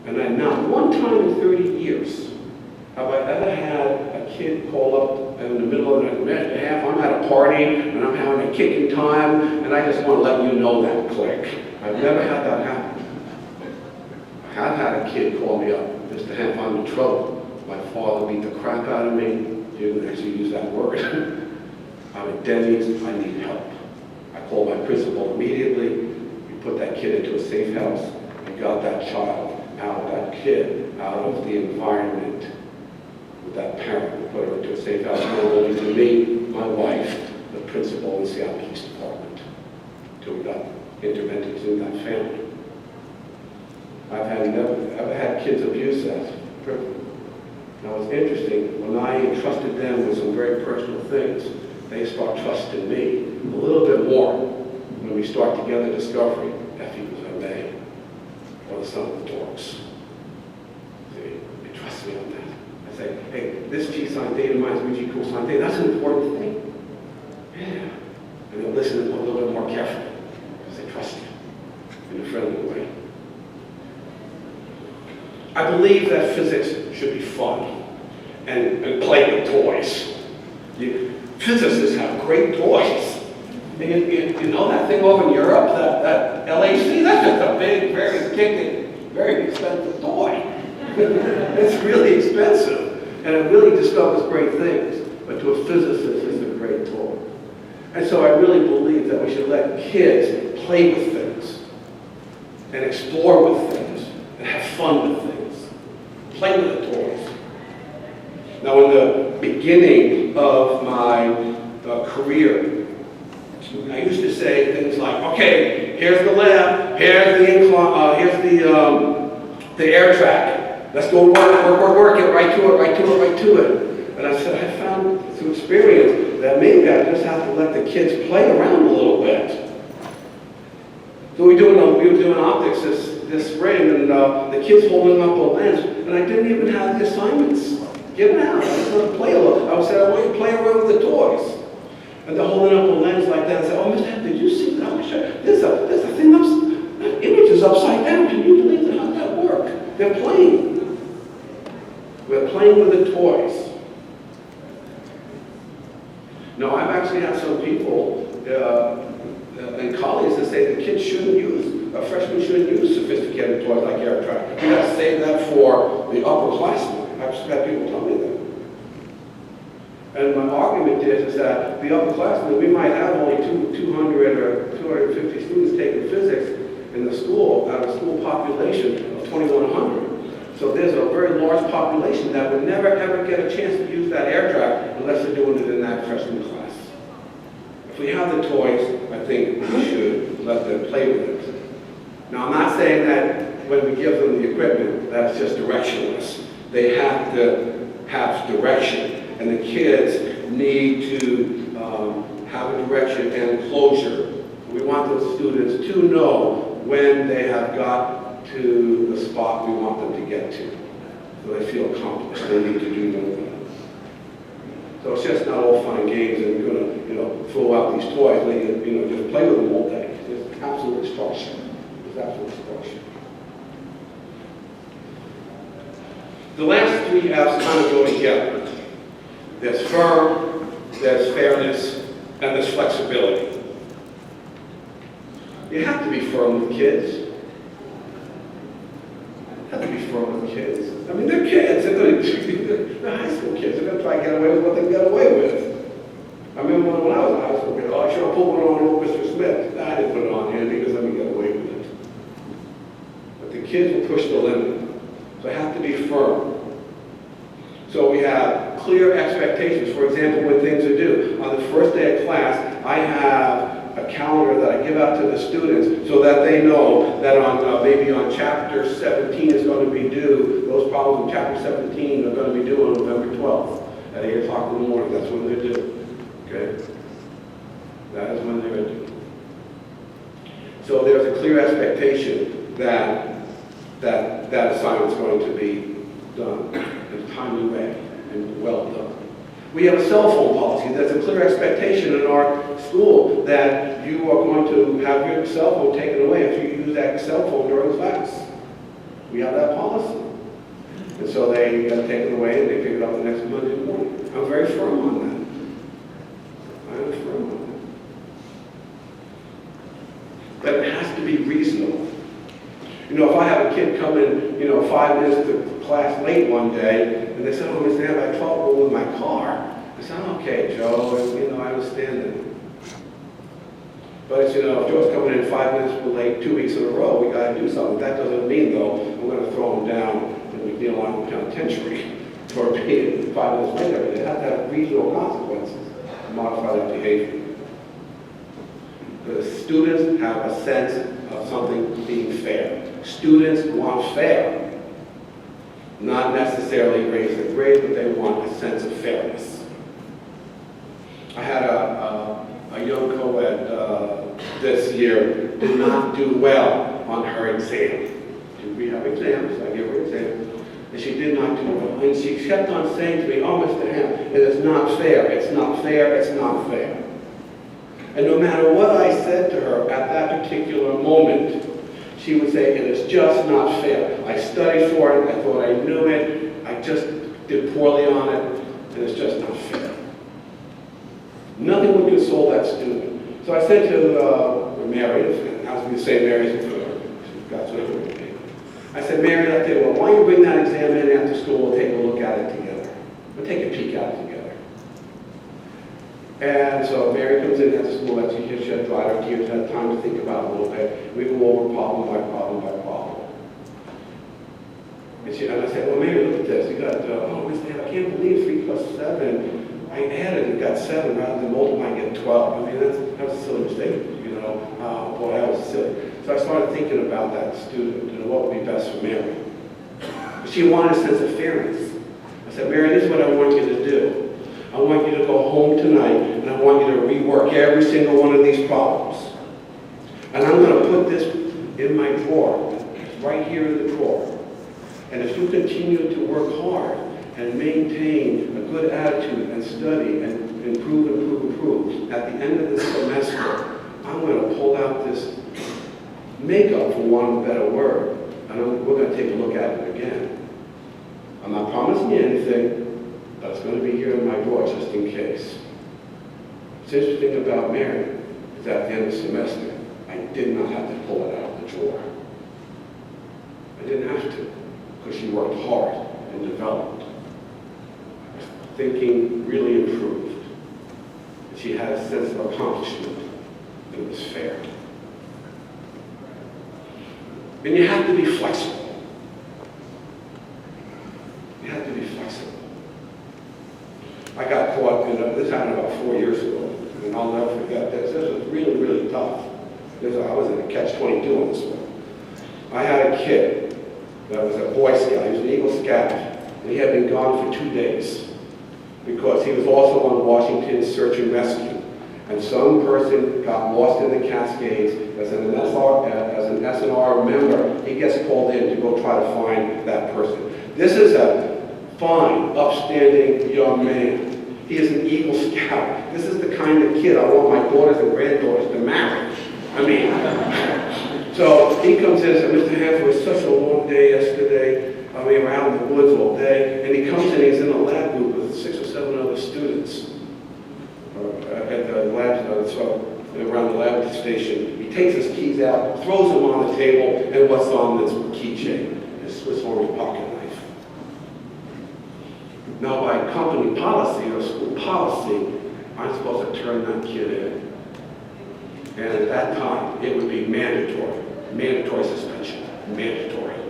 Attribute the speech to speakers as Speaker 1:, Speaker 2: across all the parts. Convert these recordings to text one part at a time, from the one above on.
Speaker 1: And then not one time in 30 years have I ever had a kid call up in the middle of the night, Haff, I'm at a party and I'm having a kicking time and I just want to let you know that, click. I've never had that happen. I have had a kid call me up, Mr. Haff, I'm in trouble. My father beat the crap out of me. You didn't actually use that word. I'm at Denny's, I need help. I called my principal immediately. We put that kid into a safe house and got that child out, that kid out of the environment with that parent. We put her into a safe house, not only to me, my wife, the principal in the Seattle Police Department, until we got interventions in that family. I've never had kids abuse that privilege. Now it's interesting, when I entrusted them with some very personal things, they start trusting me a little bit more when we start together discovery, F equals MA, or the sum of the torques. See, they trust me on that. I say, hey, this G sine theta minus mu G equals sine theta, that's an important thing. Yeah. And they'll listen a little bit more carefully, because they trust you in a friendly way. I believe that physics should be fun and play with toys. Physicists have great toys. You know that thing over in Europe, that LAC, that's just a big, very addictive, very expensive toy. It's really expensive, and it really discovers great things. But to a physicist, it's a great toy. And so I really believe that we should let kids play with things and explore with things and have fun with things. Play with the toys. Now, in the beginning of my career, I used to say things like, okay, here's the lab, here's the incline, here's the air track. Let's go work, get right to it. And I said, I found through experience that maybe I just have to let the kids play around a little bit. So we were doing optics this spring, and the kids holding up a lens, and I didn't even have the assignments given out. I just wanted to play a little. I said, I want you to play around with the toys. And they're holding up a lens like that. I said, oh, Mr. Haff, did you see that? There's a thing that image is upside down. Can you believe that? How does that work? They're playing. We're playing with the toys. Now, I've actually had some people and colleagues that say the kids shouldn't use, freshmen shouldn't use sophisticated toys like air track. You have to save that for the upperclassmen. I've had people tell me that. And my argument is that the upperclassmen, we might have only 200 or 250 students taking physics in the school, out of a school population of 2,100. So there's a very large population that would never ever get a chance to use that air track unless they're doing it in that freshman class. If we have the toys, I think we should let them play with it. Now, I'm not saying that when we give them the equipment, that's just directionless. They have to have direction, and the kids need to have a direction and closure. We want those students to know when they have got to the spot we want them to get to, so they feel accomplished. They need to do more. So it's just not all fun and games, and you're going to, throw out these toys, and just play with them all day. It's absolute destruction. It's absolute destruction. The last three F's kind of go together. There's firm, there's fairness, and there's flexibility. You have to be firm with kids. You have to be firm with kids. I mean, they're kids. They're high school kids. They're going to try to get away with what they can get away with. I remember when I was in high school, I should have put one on Mr. Smith. Nah, I didn't put it on him because let me get away with it. But the kids will push the limit. So I have to be firm. So we have clear expectations. For example, when things are due. On the first day of class, I have a calendar that I give out to the students so that they know that on maybe on chapter 17 is going to be due. Those problems in chapter 17 are going to be due on November 12th at 8 o'clock in the morning. That's when they're due. Okay? That is when they're due. So there's a clear expectation that assignment is going to be done in a timely way and well done. We have a cell phone policy. There's a clear expectation in our school that you are going to have your cell phone taken away if you use that cell phone during class. We have that policy. And so they got taken away and they picked it up the next Monday morning. I'm very firm on that. I am firm on that. But it has to be reasonable. You know, if I have a kid come in, 5 minutes to class late one day, and they say, oh, Mr. Haff, I had trouble with my car. I said, okay, Joe, I understand that. But, if Joe's coming in 5 minutes late 2 weeks in a row, we got to do something. That doesn't mean, though, we're going to throw him down and we deal on penitentiary for being 5 minutes later. They have to have reasonable consequences to modify that behavior. The students have a sense of something being fair. Students want fair. Not necessarily raise their grade, but they want a sense of fairness. I had a young co-ed this year did not do well on her exam. We have exams, I give her exams, and she did not do well. And she kept on saying to me, oh, Mr. Haff, it is not fair, it's not fair, it's not fair. And no matter what I said to her at that particular moment, she would say, it is just not fair. I studied for it, I thought I knew it, I just did poorly on it, and it's just not fair. Nothing would console that student. So I said to Mary, and I was going to say Mary's got something. I said, Mary, I tell you what, why don't you bring that exam in after school, we'll take a look at it together. We'll take a peek at it together. And so Mary comes in after school, she had dried her tears, had time to think about it a little bit. We go over problem by problem by problem. And I said, well, Mary, look at this. You got, I can't believe 3 plus 7. I added and got 7 rather than multiplying and get 12. I mean, that was a silly mistake, boy, that was silly. So I started thinking about that student, what would be best for Mary. She wanted a sense of fairness. I said, Mary, this is what I want you to do. I want you to go home tonight, and I want you to rework every single one of these problems. And I'm going to put this in my drawer, right here in the drawer. And if you continue to work hard and maintain a good attitude and study and improve, at the end of this semester, I'm going to pull out this makeup, for want of a better word, and we're going to take a look at it again. I'm not promising you anything, but it's going to be here in my drawer just in case. What's interesting about Mary is at the end of the semester, I did not have to pull it out of the drawer. I didn't have to, because she worked hard and developed. Thinking really improved. She had a sense of accomplishment. It was fair. And you have to be flexible. You have to be flexible. I got caught in this happened about 4 years ago, and I'll never forget this. This was really, really tough. I was in a catch-22 on this one. I had a kid that was a Boy Scout. He was an Eagle Scout, and he had been gone for 2 days because he was also on Washington's search and rescue. And some person got lost in the Cascades as an SNR member. He gets called in to go try to find that person. This is a fine, upstanding young man. He is an Eagle Scout. This is the kind of kid I want my daughters and granddaughters to marry. I mean, so he comes in and says, Mr. Haff, it was such a long day yesterday. I mean, we're out in the woods all day. And he comes in, he's in a lab group with 6 or 7 other students at the lab, around the lab station. He takes his keys out, throws them on the table, and what's on this keychain? His Swiss Army pocket knife. Now, by company policy or school policy, I'm supposed to turn that kid in. And at that time, it would be mandatory suspension, mandatory.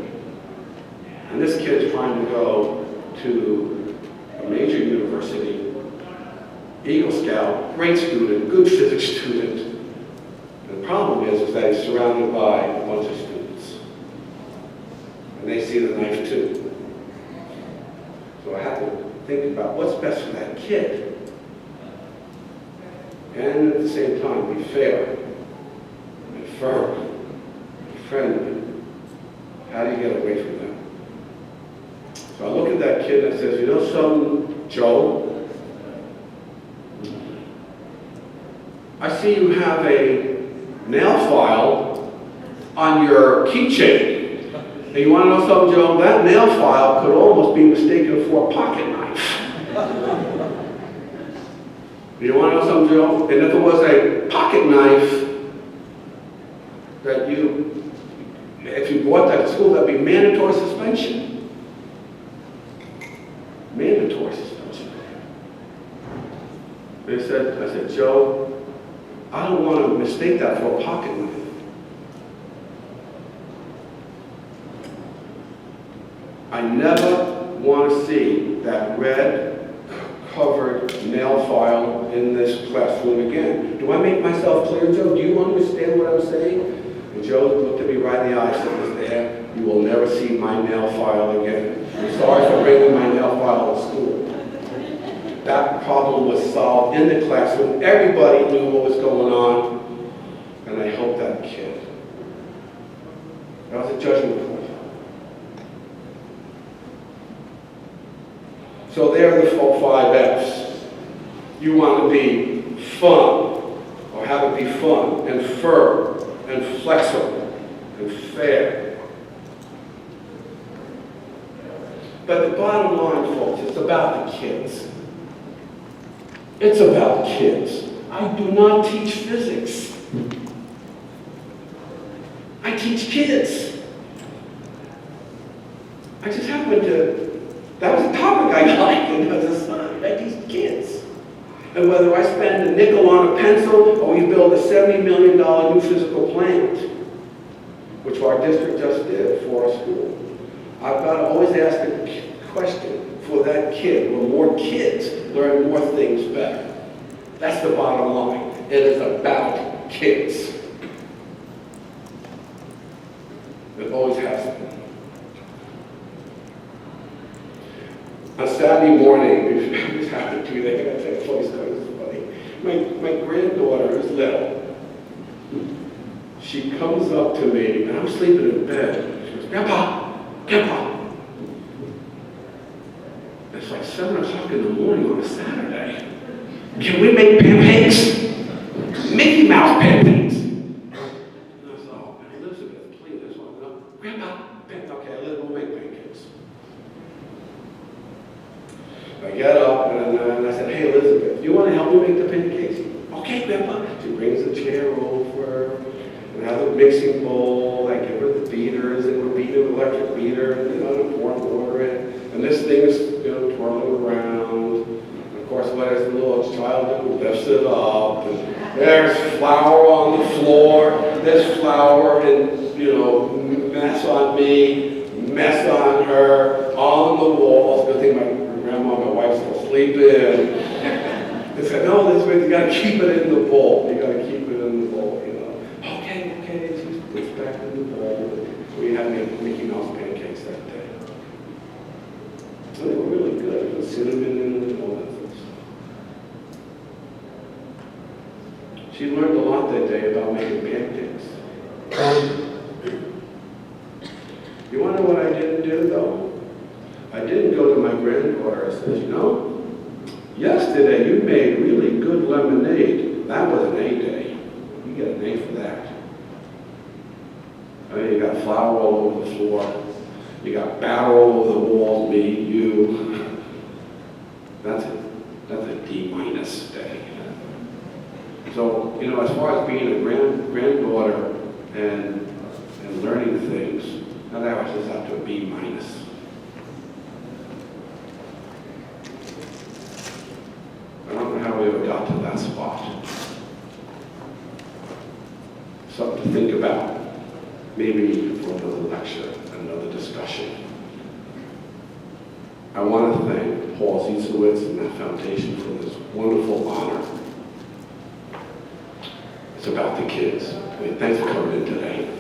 Speaker 1: And this kid is trying to go to a major university, Eagle Scout, great student, good physics student. And the problem is that he's surrounded by a bunch of students. And they see the knife too. So I have to think about what's best for that kid. And at the same time, be fair and firm and friendly. How do you get away from them? So I look at that kid and I says, you know something, Joe? I see you have a nail file on your keychain. And And you want to know something, Joe? That nail file could almost be mistaken for a pocket knife. You want to know something, Joe? And if it was a pocket knife that if you bought that to school, that'd be mandatory suspension. Mandatory suspension. I said, Joe, I don't want to mistake that for a pocket knife. I never want to see that red covered nail file in this classroom again. Do I make myself clear, Joe? Do you understand what I'm saying? And Joe looked at me right in the eye and said, Mr. Haff, you will never see my nail file again. I'm sorry for bringing my nail file to school. That problem was solved in the classroom. Everybody knew what was going on, and I helped that kid. That was a judgment call. So there are the 5 F's. You want to be fun, or have it be fun, and firm, and flexible, and fair. But the bottom line, folks, it's about the kids. It's about kids. I do not teach physics. I teach kids. I just happen to, that was a topic I liked and as a son. I teach kids. And whether I spend a nickel on a pencil or we build a $70 million new physical plant, which our district just did for our school, I've got to always ask the question for that kid. Will more kids learn more things better? That's the bottom line. It is about kids. It always has been. On Saturday morning, this happened to me, I gotta tell you a funny story, this is funny. My granddaughter is little. She comes up to me, and I'm sleeping in bed. She goes, Grandpa, Grandpa. It's like 7 o'clock in the morning on a Saturday. Can we make pancakes? Mickey Mouse pancakes. And I said, oh, Elizabeth, please, I just want to know. Grandpa, okay, we'll make pancakes. I get up and I said, hey, Elizabeth, you want to help me make the pancakes? Okay, Grandpa. She brings the chair over and I have a mixing bowl. I give her the beaters and we beat an electric beater and, pour water in. And this thing is, twirling around. And of course, what does the little child do? Lifts it up. And there's flour on the floor. There's flour and, mess on me, mess on her, on the walls. Good thing my grandma and my wife still sleeping. They said, no, Elizabeth, you got to keep it in the bowl. You got to keep it in the bowl, Okay, she puts back in the bowl. We had Mickey Mouse pancakes that day. And they were really good. With cinnamon and all that stuff. She learned a lot that day about making pancakes. You want to know what I didn't do, though? I didn't go to my granddaughter and said, yesterday you made really good lemonade. That was an A day. You get an A for that. You got flour all over the floor. You got batter all over the walls, me, you. That's a D- day. So, as far as being a granddaughter and learning things, now that was just up to a B-. I don't know how we ever got to that spot. Something to think about. Maybe for another lecture, another discussion. I want to thank Paul Zitzewitz and that foundation for this wonderful honor. It's about the kids. Thanks for coming in today.